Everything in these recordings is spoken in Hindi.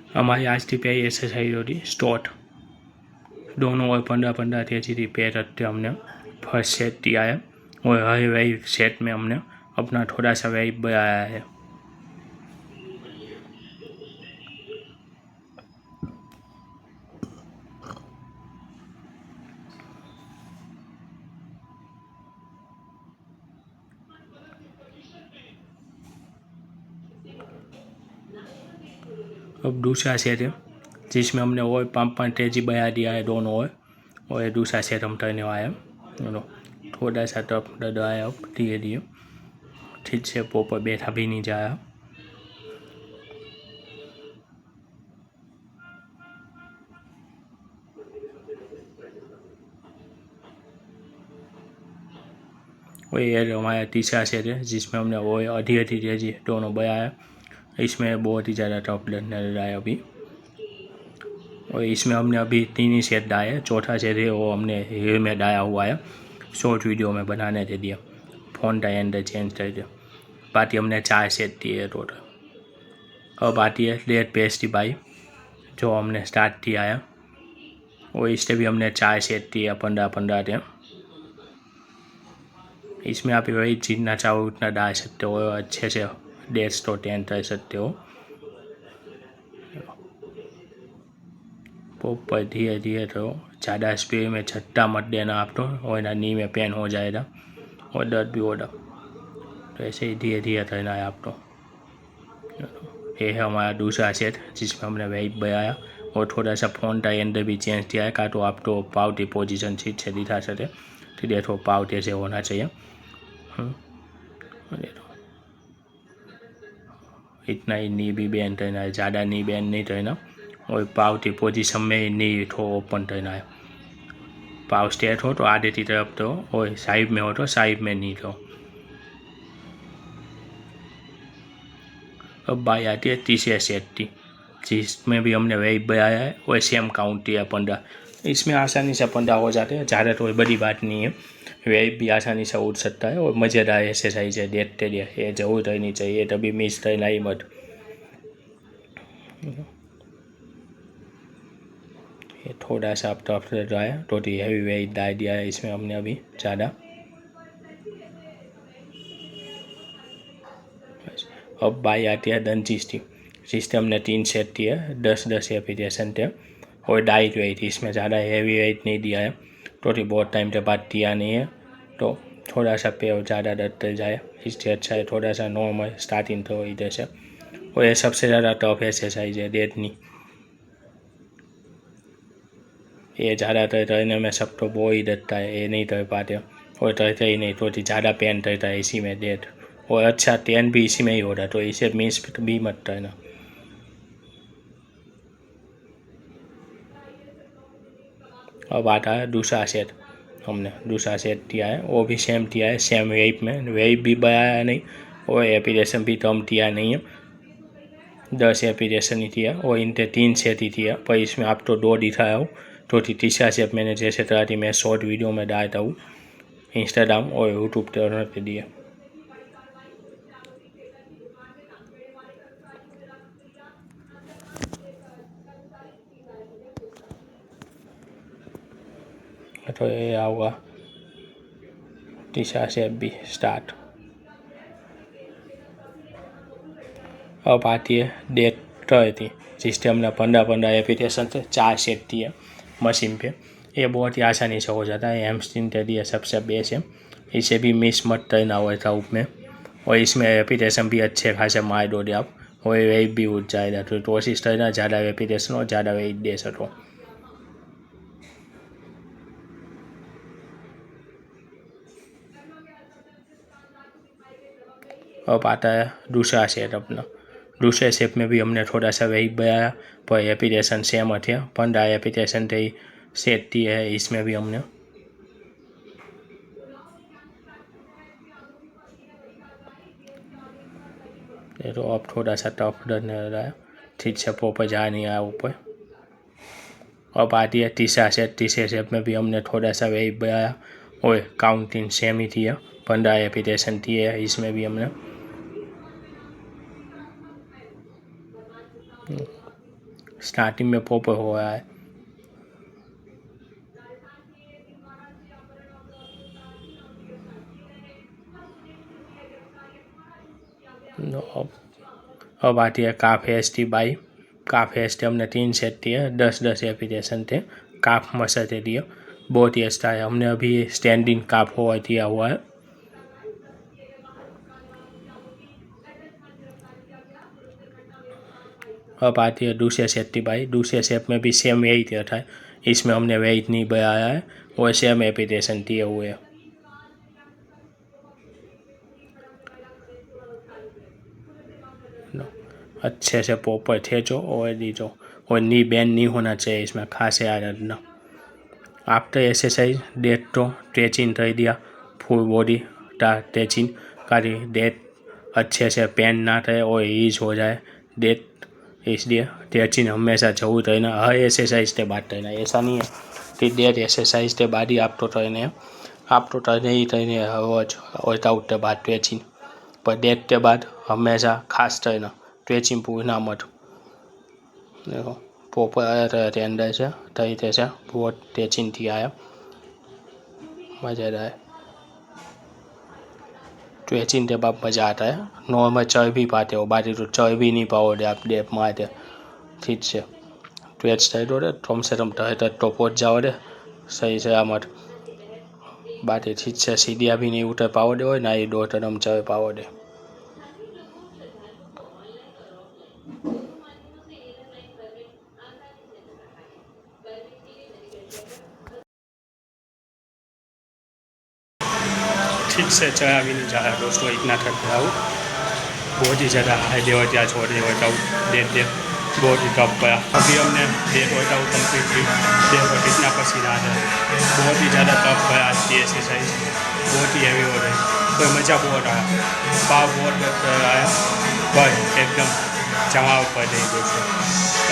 हमारी आज की पहली एक्सरसाइज होती स्टॉट। दोनों और 15-15 तेजी रिपेयर करते हमने फर्स्ट सेट दिया है और हर वही सेट में हमने अपना थोड़ा सा वही बढ़ाया है। अब दूसरा सेट है जिसमें हमने और 5-5 तेजी बढ़ा दिया है दोनों और ये दूसरा सेट हम करने वाले हैं। थोड़ा सा टफ दर्द आया, अब धीरे धीरे ठीक से प्रॉपर बैठा भी नहीं जाया। और ये हमारा तीसरा सेट है जिसमें हमने वो आधी तेजी दोनों बढ़ाया। इसमें बहुत ही ज़्यादा टफ दर्द नजर आया अभी। और इसमें हमने अभी 3 ही सेट डाले हैं। चौथा सेट है वो हमने हीर में डाया हुआ है, शॉर्ट वीडियो में बनाने के लिए फ़ोन का एंड चेंज करके। बाकी हमने 4 सेट दिए है टोटल। अब आती है लेट पेस्टी बाई जो हमने स्टार्ट किया है और इससे भी हमने 4 सेट दिए 15-15 के। इसमें आप वही जितना चाहो उतना डाल सकते हो, अच्छे से 150 तो 10 कर सकते हो। ऊपर धीरे धीरे तो ज़्यादा स्पीड में झटका मत देना आप तो, और ना नी में पेन हो जाएगा और दर्द भी होगा। तो ऐसे ही धीरे धीरे करना है आपको। ये है हमारा दूसरा सेट जिसमें हमने वेट बढ़ाया और थोड़ा सा फ़ोन का एंड भी चेंज किया है, का तो आपको पाव की पोजीशन ठीक से दिखा सके। तो देखो पाव कैसे होना चाहिए। इतना ही नी भी बैंड करना है, ज़्यादा नी बैंड नहीं करना। और पाव की पोजीशन में ही नी थोड़ा ओपन करना है। पाव स्ट्रेट हो तो आधे की तरफ तो, और साइड में हो तो साइड में नी तो। अब बाई आती है तीसरे सेट की जिसमें भी हमने वेट बढ़ाया है और सेम काउंट किया 15। इसमें आसानी से 15 हो जाते हैं, ज़्यादा तो बड़ी बात नहीं है। वेट भी आसानी से उठ सकता है और मज़ेदार एक्सरसाइज है, देखते लिए ये जरूर करनी चाहिए, तभी मिस करना ही मत। ये थोड़ा सा आप टफ रहा है, थोड़ी हैवी वेट डाल दिया है इसमें हमने अभी ज़्यादा। अब बाई आती है डंची स्टिक जिससे हमने 3 सेट दिए 10-10 रेपिटेशन थे और डाइट वेट, इसमें ज़्यादा हैवी वेट नहीं दिया है, थोड़ी बहुत टाइम के बाद दिया नहीं है तो थोड़ा सा पे ज़्यादा दर्द कर जाए, इससे अच्छा है थोड़ा सा नॉर्मल स्टार्टिंग तो इधर से। और ये सबसे ज़्यादा टफ एक्सरसाइज है डेटनी। ये ज़्यादातर करने में सब तो वो ही डरता है, ये नहीं कर पाते और करते ही नहीं, थोड़ी ज़्यादा पेन करता है इसी में डेट। और अच्छा पेन भी इसी में ही हो रहा, तो इसे मिस भी मत करना। अब आता है दूसरा सेट, हमने दूसरा सेट दिया है वो भी सेम दिया है, सेम वेट में, वेट भी बढ़ाया नहीं और एपिरेशन भी कम दिया नहीं है, 10 एपिरेशन ही दिया और इनके 3 सेट ही दिया। पर इसमें आप तो 2 दिखाया हूँ, तो तीसरा सेट मैंने जैसे तरह की मैं शॉर्ट वीडियो में डालता हूँ इंस्टाग्राम और यूट्यूब के लिए। तो ये आऊँगा तीसरा सेट भी स्टार्ट। अब आती है डेट थी जिससे हमने 15-15 एपिटेशन से 4 सेट दिए मशीन पे। ये बहुत ही आसानी से हो जाता है, हैमस्ट्रिंग के लिए सबसे बेस्ट है, इसे भी मिस मत करना होता में। और इसमें रेपिटेशन भी अच्छे खासे मार दोगे आप और वेट भी उठ जाएगा, तो कोशिश करना ज़्यादा रेपिटेशन और ज़्यादा वेट दे सको। अब आता है दूसरा सेट अपना। दूसरे सेट में भी हमने थोड़ा सा वेट बढ़ाया पर रेपिटेशन सेम थे, 15 रेपिटेशन थे सेट थी है, इसमें भी हमने तो अब थोड़ा सा टफ डरने लगा है, ठीक से प्रॉपर जा नहीं आया ऊपर। अब आती है तीसरा सेट, तीसरे सेट में भी हमने थोड़ा सा वेट बढ़ाया और काउंटिंग सेम ही थी है, 15 रेपिटेशन थी है, इसमें भी हमने। स्टार्टिंग में पॉपर हो रहा है। अब आती है काफ एस टी बाई। काफ एस टी हमने 3 सेट दिए, 10-10 एपिटेशन थे। काफ मसाते दिए, बहुत ही अच्छा है। हमने अभी स्टैंडिंग काफ हुआ दिया हुआ है। अब आती है दूसरे सेट की बाई। दूसरे सेट में भी सेम वेट था, इसमें हमने वेट नहीं बढ़ाया है और सेम एपिटेशन दिए हुए हैं। अच्छे से प्रॉपर खींचो और दीजो, और नी बैंड नहीं होना चाहिए इसमें, खास याद रखना। आफ्टर एक्सरसाइज डेट तो स्ट्रेचिंग कर दिया, फुल बॉडी का स्ट्रेचिंग करी। डेट अच्छे से पेन ना करे और ईज हो जाए डेट, इसलिए स्ट्रेचिंग हमेशा जरूर रहना। हर एक्सरसाइज के बाद रहना, ऐसा नहीं है कि डेट एक्सरसाइज के बाद ही आप तो रहने, आप तो रहने ही रहने रोज वर्कआउट के बाद स्ट्रेचिंग, पर डेट के बाद हमेशा खास रहना, स्ट्रेचिंग भूलना मत। देखो प्रॉपर आया रहते अंदर से तरीके से, बहुत स्ट्रेचिंग किया है, मज़ेदार है। स्ट्रेचिंग के बाद मज़ा आता है। नॉर्मल चर्बी पाते हो, बाकी तो चर्बी नहीं पाओगे आप डेप मारते, ठीक से स्ट्रेच થઈ દો રે, कम से कम 10 तो पहुँच जाओ रे सही से मत। बाकी ठीक से सीढ़ियाँ भी नहीं उतर पाओगे और ना ही 2 कदम चढ़ पाओगे। ठीक से चढ़ा भी नहीं जा रहा दोस्तों, इतना थक गया हूँ। बहुत ही ज़्यादा हाई लेवल क्या छोड़ रहे वर्कआउट डेट बहुत ही टफ पड़ा। अभी हमने डेट वर्कआउट कम्प्लीट की, देखो कितना पसीना आ रहा है। बहुत ही ज़्यादा टफ पड़ा आज की एक्सरसाइज, बहुत ही हैवी हो रही, पर मज़ा बहुत आया। पाव बहुत आया, पर एकदम जमाव पड़ रही दोस्तों।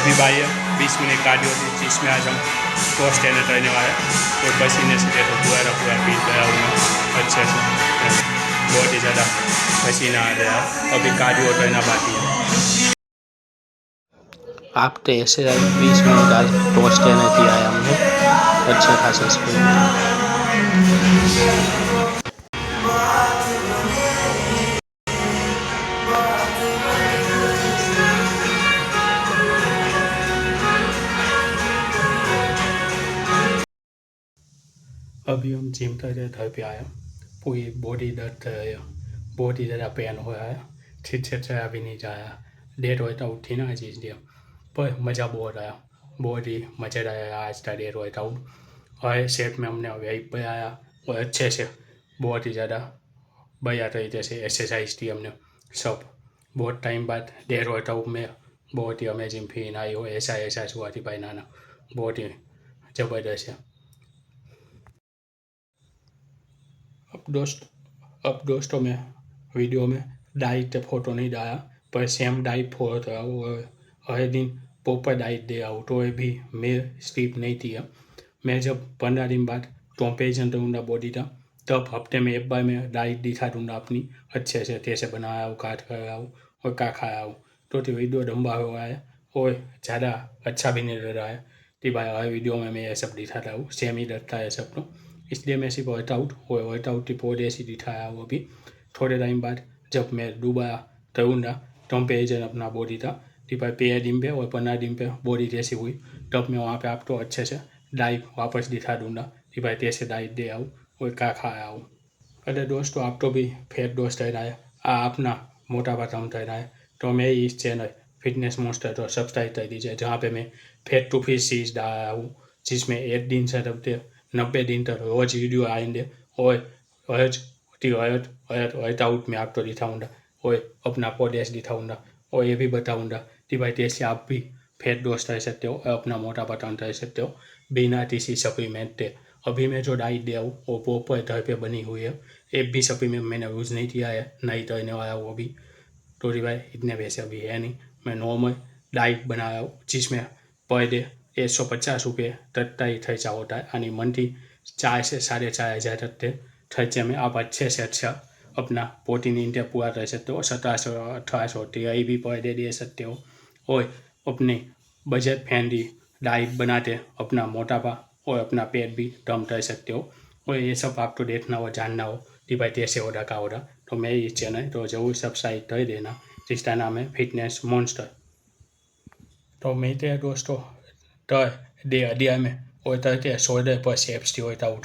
अभी भाई 20 मिनट कार्डियो थी, जिसमें आज हम क्रॉस ट्रेनर रहने वाले, और पसीने से देखो पूरा पीट गया हूँ मैं अच्छे से, बहुत ही ज़्यादा पसीना आ रहा है। अभी कार्डियो करना बाकी है। आप तो ऐसे 20 मिनट आज क्रॉस ट्रेनर किया है हमने, अच्छे खासे स्पीड में। अभी हम जिम करके घर पे आए, पूरी बॉडी दर्द कर रही है, बहुत ही ज़्यादा पेन हो रहा है, ठीक से चला भी नहीं जा रहा। डेट वर्कआउट थी ना आज, इसलिए, पर मज़ा बहुत आया, बहुत ही मज़ेदार आया आज का डेट वर्कआउट। हर सेट में हमने वेट पर आया और अच्छे से बहुत ही ज़्यादा बढ़िया तरीके से एक्सरसाइज की हमने सब। बहुत टाइम बाद डेट वर्कआउट में बहुत ही अमेजिंग फील आई हो, ऐसा हुआ थी भाई नाना, बहुत ही ज़बरदस्त है। अब दोस्तों मैं वीडियो में डाइट फ़ोटो नहीं डाला, पर सेम डाइट फॉलो कर रहा हूँ और हर दिन प्रॉपर डाइट दे रहा हूँ, तो ये भी मैं स्किप नहीं किया। मैं जब 15 दिन बाद कंपेरिजन करूँगा बॉडी का, तब हफ्ते में एक बार मैं डाइट दिखा दूँगा अपनी, अच्छे से कैसे बना रहा हूँ, काट कर रहा हूँ और क्या खा रहा हूँ। तो वीडियो लंबा हो रहा है और ज़्यादा अच्छा भी नहीं लग रहा है कि भाई हर वीडियो में मैं ये सब दिखाता हूँ, सेम ही लगता है सब। तो इसलिए मैं सिर्फ वर्कआउट की पॉड ऐसी दिखाया हूँ। अभी थोड़े टाइम बाद जब मैं दोबारा करूँगा कंपेरिजन अपना बॉडी का कि भाई 15 दिन पे और 15 दिन पे बॉडी जैसी हुई, तब मैं वहाँ पे आपको अच्छे से डाइट वापस दिखा दूँगा कि भाई कैसे डाइट दे आऊँ और क्या खाया हूँ। अरे दोस्तों, आप तो भी फेट लॉस कर रहा है, अपना मोटापा कम कर रहा है, तो मैं इस चैनल फिटनेस मॉन्स्टर तो सब्सक्राइब कर दीजिए, जहाँ पे मैं फेट टू फिट सीरीज डाल रहा हूँ, जिसमें 1 दिन से 90 दिन तक रोज वीडियो आएंगे और रोज वर्कआउट में आपको दिखाऊंगा और अपना प्रोग्रेस दिखाऊंगा और ये भी बताऊंगा कि भाई कैसे आप भी फेट लॉस कर सकते हो और अपना मोटापा कम कर सकते हो बिना किसी सप्लीमेंट के। अभी मैं जो डाइट दे हूँ वो प्रॉपर घर पे बनी हुई है, एक भी सप्लीमेंट मैंने यूज़ नहीं किया है, नहीं करने वाला वो भी। तो भाई इतने पैसे अभी है नहीं, मैं नॉर्मल डाइट बना रहा हूँ, जिसमें पर डे 150 रुपये तक का ही खर्चा होता है, यानी मंथली 4 से 4,500 तक के खर्चे में आप अच्छे से अच्छा अपना प्रोटीन इंटेक पूरा कर सकते हो। 1700 1800 भी पर डे दे सकते हो और अपने बजट फ्रेंडली डाइट बनाते अपना मोटापा और अपना पेट भी कम कर सकते हो। और ये सब आपको देखना हो, जानना हो कि भाई कैसे हो रहा, क्या हो रहा, तो मेरी ये चैनल तो ज़रूर सब्सक्राइब कर देना, जिसका नाम है फिटनेस मॉन्स्टर। तो मिलते हैं दोस्तों, तो दे अध्याय में और तरह के 16 पर स्टेप्स होता हूँ।